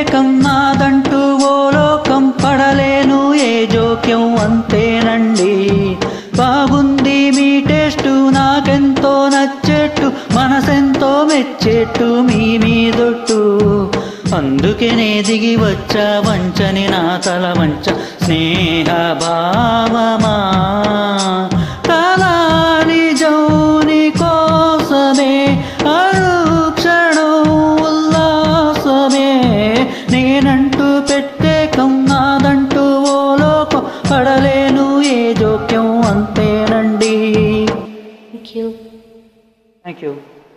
ప్రత్యేకం నాదంటూ ఓ లోకం పడలేను ఏ జోక్యం అంతేనండి బాగుంది మీ టేస్టు నాకెంతో నచ్చేట్టు మనసెంతో మెచ్చేట్టు మీ మీదొట్టు అందుకనే దిగి వచ్చా వంచని నా తల వంచ స్నేహ భావమా కళాని జౌని కోసమే అనుక్షణం ఉల్లాసమే నేనంటూ ప్రత్యేకం నాదంటూ ఓ లోకం పడలేను ఏ జోక్యం అంతేనండి. Thank you. Thank you.